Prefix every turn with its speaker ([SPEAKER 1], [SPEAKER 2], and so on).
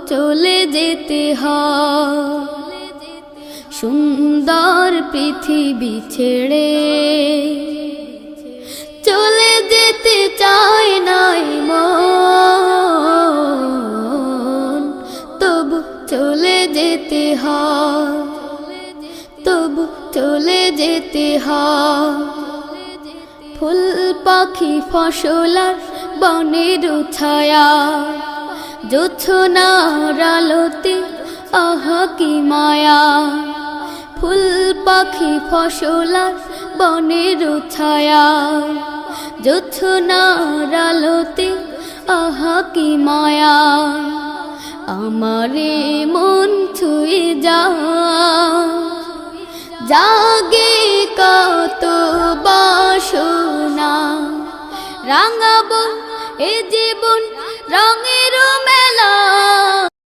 [SPEAKER 1] চলে যেতে হয় সুন্দর পৃথিবী ছেড়ে চলে যেতে চায় নাই মন তবু চলে যেতে হয় তবু চলে যেতে হয় ফুল পাখি ফসল আর বনের ছায়া জোছনার আলোতে আহা কি মায়া ফুল পাখি ফসল আর বনের ছায়া জোছনার আলোতে আহা কি মায়া আমারে মন ছুঁয়ে জাগে কত বাসনা রাঙাবো এ জীবন রঙের